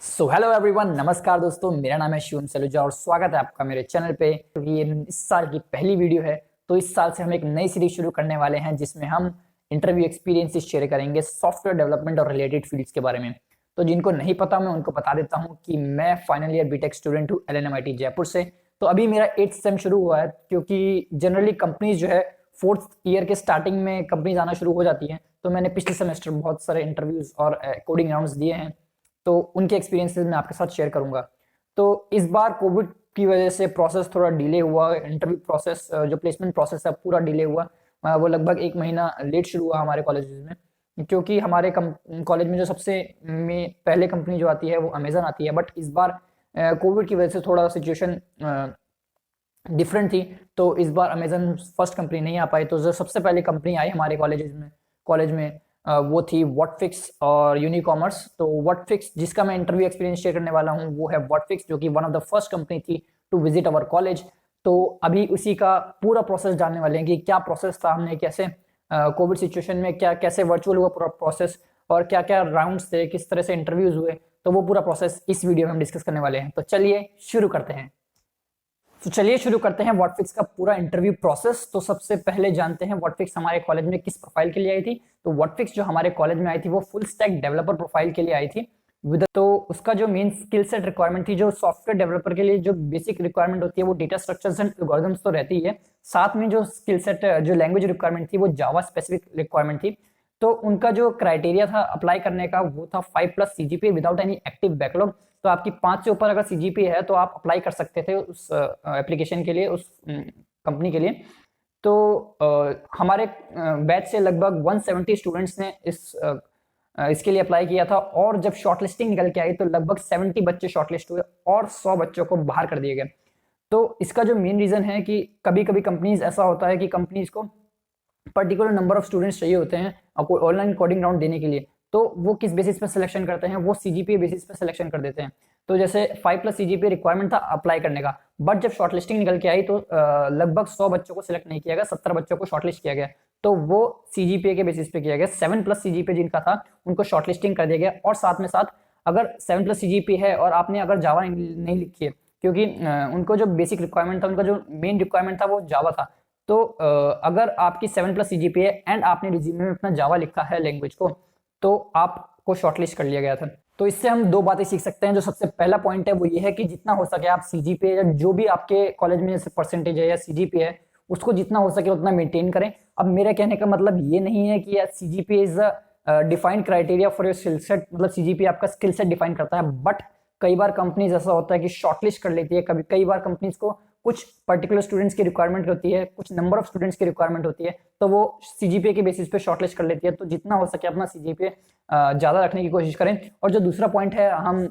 Hello everyone, नमस्कार दोस्तों। मेरा नाम है शिवम सलूजा और स्वागत है आपका मेरे चैनल पे। क्योंकि ये इस साल की पहली वीडियो है, तो इस साल से हम एक नई सीरीज शुरू करने वाले हैं जिसमें हम इंटरव्यू एक्सपीरियंसेस शेयर करेंगे सॉफ्टवेयर डेवलपमेंट और रिलेटेड फील्ड्स के बारे में। तो जिनको नहीं पता मैं उनको बता देता हूँ कि मैं फाइनल ईयर बीटेक स्टूडेंट हूँ LNMIT जयपुर से। तो अभी मेरा 8th सेम शुरू हुआ है, क्योंकि जनरली कंपनीज जो है 4th ईयर के स्टार्टिंग में कंपनीज आना शुरू हो जाती हैं। तो मैंने पिछले सेमेस्टर बहुत सारे इंटरव्यूज और कोडिंग राउंड्स दिए हैं, तो उनके एक्सपीरियंसेस मैं आपके साथ शेयर करूंगा। तो इस बार कोविड की वजह से प्रोसेस थोड़ा डिले हुआ, इंटरव्यू प्रोसेस जो प्लेसमेंट प्रोसेस है पूरा डिले हुआ। वो लगभग 1 महीना लेट शुरू हुआ हमारे कॉलेज में, क्योंकि हमारे कॉलेज में जो सबसे पहले कंपनी जो आती है वो अमेजन आती है। बट इस बार कोविड की वजह से थोड़ा सिचुएशन डिफरेंट थी, तो इस बार अमेजन फर्स्ट कंपनी नहीं आ पाई। तो जो सबसे पहले कंपनी आई हमारे कॉलेज में वो थी व्हाटफिक्स और यूनिकॉमर्स। तो व्हाटफिक्स जिसका मैं इंटरव्यू एक्सपीरियंस शेयर करने वाला हूँ वो है व्हाटफिक्स, जो कि one of the first company थी टू विजिट अवर कॉलेज। तो अभी उसी का पूरा प्रोसेस जानने वाले हैं कि क्या प्रोसेस था, हमने कैसे कोविड सिचुएशन में क्या कैसे वर्चुअल हुआ पूरा प्रोसेस, और क्या क्या राउंड्स थे, किस तरह से इंटरव्यूज हुए। तो वो पूरा प्रोसेस इस वीडियो में हम डिस्कस करने वाले हैं। तो चलिए शुरू करते हैं। व्हाटफिक्स का पूरा इंटरव्यू प्रोसेस। तो सबसे पहले जानते हैं व्हाटफिक्स हमारे कॉलेज में किस प्रोफाइल के लिए आई थी। तो व्हाटफिक्स जो हमारे कॉलेज में आई थी वो फुल स्टैक डेवलपर प्रोफाइल के लिए आई थी। तो उसका जो मेन स्किल सेट रिक्वायरमेंट थी, जो सॉफ्टवेयर डेवलपर के लिए जो बेसिक रिक्वायरमेंट होती है वो डेटा स्ट्रक्चर्स एंड एल्गोरिथम्स तो रहती है, साथ में जो स्किल सेट जो लैंग्वेज रिक्वायरमेंट थी वो जावा स्पेसिफिक रिक्वायरमेंट थी। तो उनका जो क्राइटेरिया था अप्लाई करने का वो था 5+ CGPA without any active backlog. तो आपकी 5 से ऊपर अगर CGPA है तो आप अप्लाई कर सकते थे उस एप्लीकेशन के लिए, उस कंपनी के लिए। तो हमारे बैच से लगभग 170 स्टूडेंट्स ने इसके लिए अप्लाई किया था, और जब शॉर्टलिस्टिंग निकल के आई तो लगभग 70 बच्चे शॉर्टलिस्ट हुए और 100 बच्चों को बाहर कर दिए गए। तो इसका जो मेन रीजन है कि कभी कभी कंपनीज ऐसा होता है कि कंपनीज को पर्टिकुलर नंबर ऑफ स्टूडेंट्स चाहिए होते हैं आपको ऑनलाइन कोडिंग राउंड देने के लिए। तो वो किस बेसिस पे सिलेक्शन करते हैं, वो CGPA बेसिस पे सिलेक्शन कर देते हैं। तो जैसे 5+ CGPA रिक्वायरमेंट था अप्लाई करने का, बट जब शॉर्टलिस्टिंग निकल के आई तो लगभग 100 बच्चों को सिलेक्ट नहीं किया गया, 70 बच्चों को शॉर्टलिस्ट किया गया। तो वो CGPA के बेसिस पे किया गया। 7+ CGPA जिनका था उनको शॉर्टलिस्टिंग कर दिया गया। और साथ में साथ अगर 7+ CGPA है और आपने अगर जावा नहीं लिखी है, क्योंकि उनको जो बेसिक रिक्वायरमेंट था, उनका जो मेन रिक्वायरमेंट था वो जावा था। तो अगर आपकी 7+ CGPA एंड आपने रिज्यूमे में अपना जावा लिखा है लैंग्वेज को, तो आपको शॉर्टलिस्ट कर लिया गया था। तो इससे हम 2 बातें सीख सकते हैं। जो सबसे पहला पॉइंट है वो ये है कि जितना हो सके आप CGPA या जो भी आपके कॉलेज में जैसे परसेंटेज है या CGPA है, उसको जितना हो सके उतना मेंटेन करें। अब मेरे कहने का मतलब ये नहीं है कि CGPA is a defined criteria for your skill set, मतलब CGPA आपका स्किल सेट डिफाइन करता है। बट कई बार कंपनीज ऐसा होता है कि शॉर्टलिस्ट कर लेती है। कई बार कंपनीज को कुछ पर्टिकुलर स्टूडेंट्स की रिक्वायरमेंट होती है, कुछ नंबर ऑफ स्टूडेंट्स की रिक्वायरमेंट होती है, तो वो CGPA के बेसिस पे शॉर्टलिस्ट कर लेती है। तो जितना हो सके अपना CGPA ज्यादा रखने की कोशिश करें। और जो दूसरा पॉइंट है हम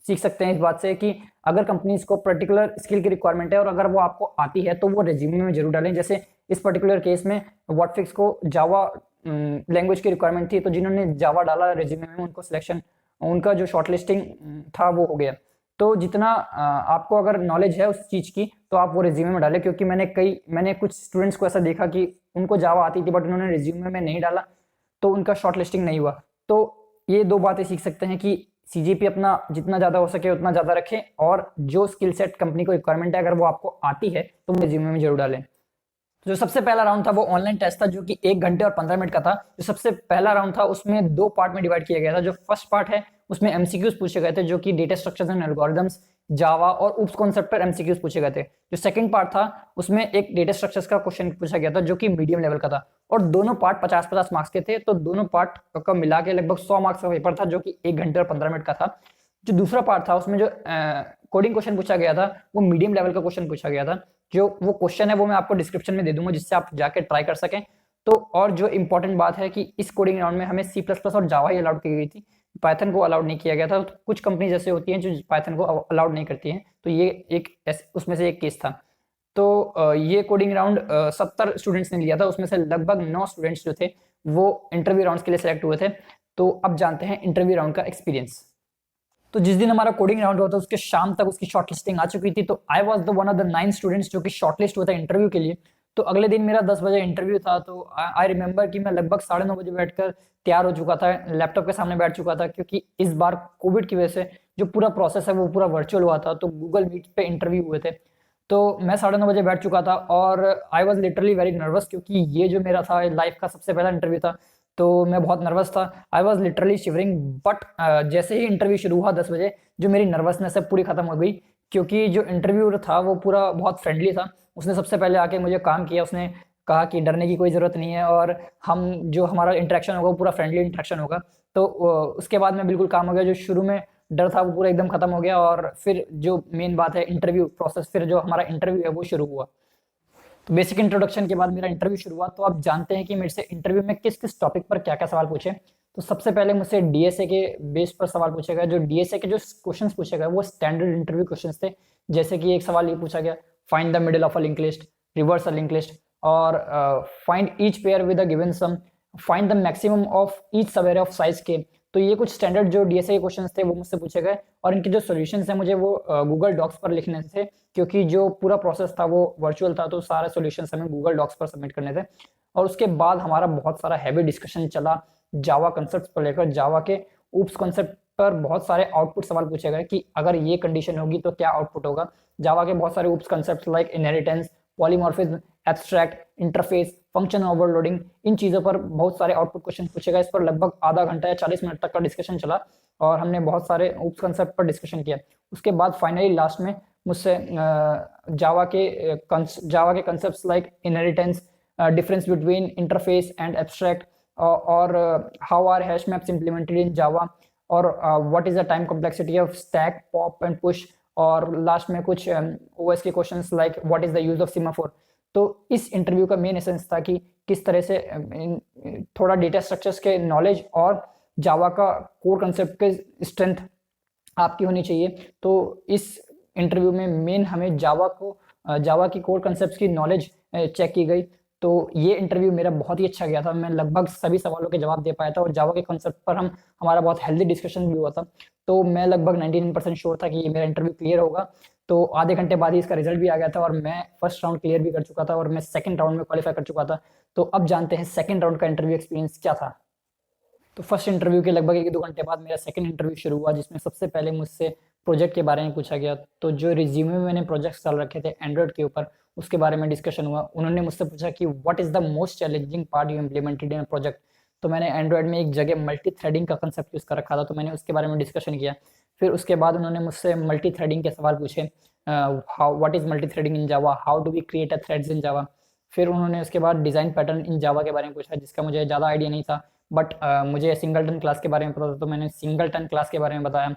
सीख सकते हैं इस बात से कि अगर कंपनीज को पर्टिकुलर स्किल की रिक्वायरमेंट है और अगर वो आपको आती है तो वो रेज्यूमे में जरूर डालें। जैसे इस पर्टिकुलर केस में व्हाटफिक्स को जावा लैंग्वेज की रिक्वायरमेंट थी, तो जिन्होंने जावा डाला रेज्यूमे में उनको सिलेक्शन, उनका जो शॉर्टलिस्टिंग था वो हो गया। तो जितना आपको अगर नॉलेज है उस चीज की तो आप वो रिज्यूमे में डालें, क्योंकि मैंने कुछ स्टूडेंट्स को ऐसा देखा कि उनको जावा आती थी बट उन्होंने रिज्यूमे में नहीं डाला, तो उनका शॉर्टलिस्टिंग नहीं हुआ। तो ये 2 बातें सीख सकते हैं कि CGPA अपना जितना ज्यादा हो सके उतना ज्यादा रखें, और जो स्किल सेट कंपनी को रिक्वायरमेंट है अगर वो आपको आती है तो वो रिज्यूमे में जरूर डालें। जो सबसे पहला राउंड था वो ऑनलाइन टेस्ट था, जो कि 1 घंटे और 15 मिनट का था। जो सबसे पहला राउंड था उसमें 2 पार्ट में डिवाइड किया गया था। जो फर्स्ट पार्ट है उसमें MCQs पूछे गए थे, जो कि डेटा स्ट्रक्चर्स एंड एल्गोरिथम्स, जावा और उप्स कॉन्सेप्ट पर MCQs पूछे गए थे। जो सेकंड पार्ट था उसमें एक डेटा स्ट्रक्चर्स का क्वेश्चन पूछा गया था, जो कि मीडियम लेवल का था, और दोनों पार्ट 50-50 मार्क्स के थे। तो दोनों पार्ट का मिला के लगभग 100 मार्क्स का पेपर था, जो कि 1 घंटे और 15 मिनट का था। जो दूसरा पार्ट था उसमें जो कोडिंग क्वेश्चन पूछा गया था वो मीडियम लेवल का क्वेश्चन पूछा गया था। जो वो क्वेश्चन है वो मैं आपको डिस्क्रिप्शन में दे दूंगा, जिससे आप जाके ट्राई कर सकें। तो और जो इंपॉर्टेंट बात है कि इस कोडिंग राउंड में हमें C++ और जावा ही अलाउड की गई थी, पाइथन को अलाउड नहीं किया गया था। तो कुछ कंपनीज ऐसे होती हैं जो पाइथन को अलाउड नहीं करती हैं, तो ये एक उसमें से एक केस था। तो ये कोडिंग राउंड 70 स्टूडेंट्स ने लिया था, उसमें से लगभग 9 स्टूडेंट्स जो थे वो इंटरव्यू राउंड के लिए सिलेक्ट हुए थे। तो अब जानते हैं इंटरव्यू राउंड का एक्सपीरियंस। तो जिस दिन हमारा कोडिंग राउंड हुआ था उसके शाम तक उसकी शॉर्टलिस्टिंग आ चुकी थी। तो I was the one of the 9 students जो कि शॉर्टलिस्ट हुआ था इंटरव्यू के लिए। तो अगले दिन मेरा 10 बजे इंटरव्यू था। तो आई रिमेम्बर कि मैं लगभग 9:30 बजे बैठकर तैयार हो चुका था, लैपटॉप के सामने बैठ चुका था, क्योंकि इस बार कोविड की वजह से जो पूरा प्रोसेस है वो पूरा वर्चुअल हुआ था। तो गूगल मीट पे इंटरव्यू हुए थे। तो मैं 9:30 बजे बैठ चुका था और I was literally very nervous, क्योंकि ये जो मेरा था लाइफ का सबसे पहला इंटरव्यू था। तो मैं बहुत नर्वस था, I was literally shivering. But जैसे ही इंटरव्यू शुरू हुआ 10 बजे, जो मेरी नर्वसनेस है पूरी खत्म हो गई, क्योंकि जो इंटरव्यू था वो पूरा बहुत फ्रेंडली था। उसने सबसे पहले आके मुझे काम किया, उसने कहा कि डरने की कोई ज़रूरत नहीं है और हम जो हमारा इंटरेक्शन होगा वो पूरा फ्रेंडली इंटरेक्शन होगा। तो उसके बाद मैं बिल्कुल काम हो गया। जो शुरू में डर था वो पूरा एकदम खत्म हो गया, और फिर जो मेन बात है इंटरव्यू प्रोसेस, फिर जो हमारा इंटरव्यू है वो शुरू हुआ। तो बेसिक इंट्रोडक्शन के बाद मेरा इंटरव्यू शुरू हुआ। तो आप जानते हैं कि मेरे से इंटरव्यू में किस किस टॉपिक पर क्या क्या सवाल पूछे। तो सबसे पहले मुझसे डीएसए के बेस पर सवाल पूछे गए। जो डीएसए के जो क्वेश्चंस पूछे गए वो स्टैंडर्ड इंटरव्यू क्वेश्चंस थे। जैसे कि एक सवाल ये पूछा गया, find the middle of a link list, reverse a link list, और find each pair with a given sum, find the maximum of each subarray of size K. तो ये कुछ स्टैंडर्ड जो डीएसए के क्वेश्चंस थे वो मुझसे पूछे गए, और इनके जो सॉल्यूशंस हैं मुझे वो गूगल डॉक्स पर लिखने थे, क्योंकि जो पूरा प्रोसेस था वो वर्चुअल था। तो सारे सॉल्यूशंस हमें गूगल डॉक्स पर सबमिट करने थे। और उसके बाद हमारा बहुत सारा हैवी डिस्कशन चला जावा कंसेप्ट पर लेकर। जावा के ऊप्स कंसेप्ट पर बहुत सारे आउटपुट सवाल पूछे गए कि अगर ये कंडीशन होगी तो क्या आउटपुट होगा। जावा के बहुत सारे OOPs concept like inheritance, polymorphism, abstract, interface, function overloading, इन चीज़ों पर बहुत सारे आउटपुट क्वेश्चन पूछे गए। इस पर लगभग आधा घंटा या 40 मिनट तक का डिस्कशन चला, और हमने बहुत सारे ऊप्स कंसेप्ट पर डिस्कशन किया। उसके बाद फाइनली लास्ट में मुझसे जावा के concepts like inheritance, difference between interface and abstract, और how are hash maps implemented in Java, और what is the time complexity of stack, pop and push, और लास्ट में कुछ ओएस के questions like what is the use of semaphore. तो इस interview का main essence था कि किस तरह से थोड़ा डेटा स्ट्रक्चर्स के नॉलेज और जावा का कोर कंसेप्ट के स्ट्रेंथ आपकी होनी चाहिए। तो इस इंटरव्यू में मेन हमें जावा की कोर कंसेप्ट की नॉलेज चेक की गई। तो ये इंटरव्यू मेरा बहुत ही अच्छा गया था। मैं लगभग सभी सवालों के जवाब दे पाया था, और जावा के कंसेप्ट पर हमारा बहुत हेल्दी डिस्कशन भी हुआ था। तो मैं लगभग 99% श्योर था कि ये मेरा इंटरव्यू क्लियर होगा। तो आधे घंटे बाद ही इसका रिजल्ट भी आ गया था, और मैं फर्स्ट राउंड क्लियर भी कर चुका था, और मैं सेकंड राउंड में क्वालिफाई कर चुका था। तो अब जानते हैं सेकंड राउंड का इंटरव्यू एक्सपीरियंस क्या था। तो फर्स्ट इंटरव्यू के लगभग 1-2 घंटे बाद मेरा सेकंड इंटरव्यू शुरू हुआ, जिसमें सबसे पहले मुझसे प्रोजेक्ट के बारे में पूछा गया। तो जो रिज्यूमे में मैंने प्रोजेक्ट्स डाल रखे थे एंड्रॉइड के ऊपर, उसके बारे में डिस्कशन हुआ। उन्होंने मुझसे पूछा कि what is the most challenging part you implemented in project. तो मैंने एंड्रॉइड में एक जगह मल्टी थ्रेडिंग का कंसेप्ट यूज़ कर रखा था, तो मैंने उसके बारे में डिस्कशन किया। फिर उसके बाद उन्होंने मुझसे मल्टी थ्रेडिंग के सवाल पूछे, how what is multi threading in Java, how do we create a threads in Java. फिर उन्होंने उसके बाद डिज़ाइन पैटर्न इन जावा के बारे में पूछा, जिसका मुझे ज़्यादा आइडिया नहीं था, बट मुझे सिंगलटन क्लास के बारे में पता था, तो मैंने सिंगलटन क्लास के बारे में बताया।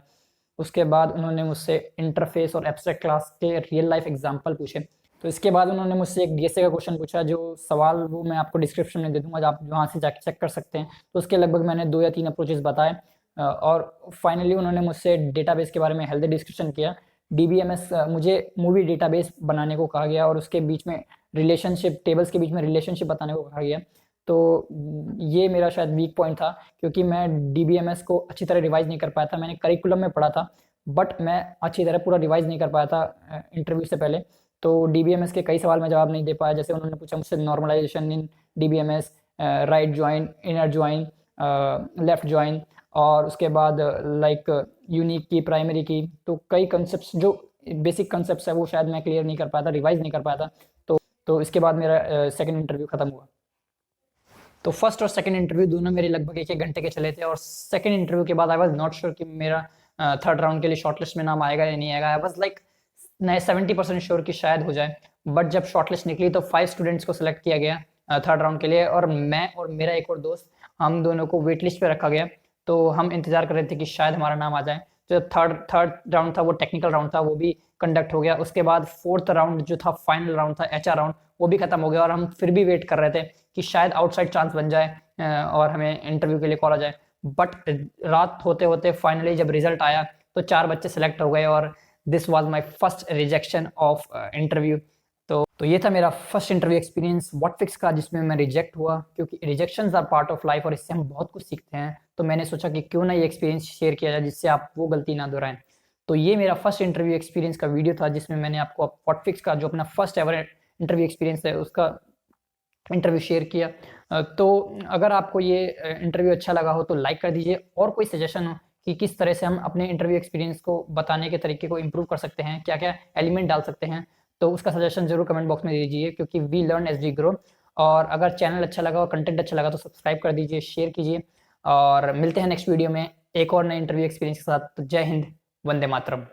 उसके बाद उन्होंने मुझसे इंटरफेस और एब्स्ट्रैक्ट क्लास के रियल लाइफ एग्जांपल पूछे। तो इसके बाद उन्होंने मुझसे एक डीएसए का क्वेश्चन पूछा, जो सवाल वो मैं आपको डिस्क्रिप्शन में दे दूंगा, आप वहाँ से जाके चेक कर सकते हैं। तो उसके लगभग मैंने 2 या 3 अप्रोचेस बताए, और फाइनली उन्होंने मुझसे डेटाबेस के बारे में हेल्दी डिस्कशन किया। डीबीएमएस मुझे मूवी डेटाबेस बनाने को कहा गया, और उसके बीच में रिलेशनशिप, टेबल्स के बीच में रिलेशनशिप बताने को कहा गया। तो ये मेरा शायद वीक पॉइंट था, क्योंकि मैं डीबीएमएस को अच्छी तरह रिवाइज नहीं कर पाया था। मैंने करिकुलम में पढ़ा था, बट मैं अच्छी तरह पूरा रिवाइज नहीं कर पाया था इंटरव्यू से पहले। तो डीबीएमएस के कई सवाल में जवाब नहीं दे पाया। जैसे उन्होंने पूछा मुझसे normalization in DBMS, right join, inner join, left join, और उसके बाद लाइक यूनिक की, प्राइमरी की। तो कई कंसेप्ट जो बेसिक कंसेप्ट है वो शायद मैं क्लियर नहीं कर पाया था, रिवाइज नहीं कर पाया था। तो इसके बाद मेरा सेकंड इंटरव्यू खत्म हुआ। तो फर्स्ट और सेकंड इंटरव्यू दोनों मेरे लगभग 1-1 घंटे के चले थे, और सेकंड इंटरव्यू के बाद आई वाज नॉट श्योर कि मेरा थर्ड राउंड के लिए शॉर्टलिस्ट में नाम आएगा या नहीं आएगा। आई वाज लाइक 70% श्योर कि शायद हो जाए। बट जब शॉर्टलिस्ट निकली तो 5 स्टूडेंट्स को सिलेक्ट किया गया थर्ड राउंड के लिए, और मैं और मेरा एक और दोस्त, हम दोनों को वेट लिस्ट पे रखा गया। तो हम इंतजार कर रहे थे कि शायद हमारा नाम आ जाए। जो थर्ड राउंड था वो टेक्निकल राउंड था, वो भी कंडक्ट हो गया। उसके बाद फोर्थ राउंड जो था, फाइनल राउंड था, एचआर राउंड, वो भी खत्म हो गया, और हम फिर भी वेट कर रहे थे कि शायद आउटसाइड चांस बन जाए और हमें इंटरव्यू के लिए कॉल आ जाए। बट रात होते होते फाइनली जब रिजल्ट आया तो 4 बच्चे सेलेक्ट हो गए, और this was my first rejection of interview. तो ये था मेरा फर्स्ट इंटरव्यू एक्सपीरियंस व्हाटफिक्स का, जिसमें मैं रिजेक्ट हुआ, क्योंकि rejections are part of life और इससे हम बहुत कुछ सीखते हैं। तो मैंने सोचा कि क्यों ना ये एक्सपीरियंस शेयर किया जाए, जिससे आप वो गलती ना दोहराएं। तो ये मेरा फर्स्ट इंटरव्यू एक्सपीरियंस का वीडियो था, जिसमें मैंने आपको व्हाटफिक्स का जो अपना फर्स्ट एवर इंटरव्यू एक्सपीरियंस है उसका इंटरव्यू शेयर किया। तो अगर आपको ये इंटरव्यू अच्छा लगा हो तो लाइक कर दीजिए, और कोई सजेशन हो कि किस तरह से हम अपने इंटरव्यू एक्सपीरियंस को बताने के तरीके को इम्प्रूव कर सकते हैं, क्या क्या एलिमेंट डाल सकते हैं, तो उसका सजेशन जरूर कमेंट बॉक्स में दीजिए, क्योंकि we learn as we grow. और अगर चैनल अच्छा लगा और कंटेंट अच्छा लगा तो सब्सक्राइब कर दीजिए, शेयर कीजिए, और मिलते हैं नेक्स्ट वीडियो में एक और नए इंटरव्यू एक्सपीरियंस के साथ। तो जय हिंद, वंदे मातरम।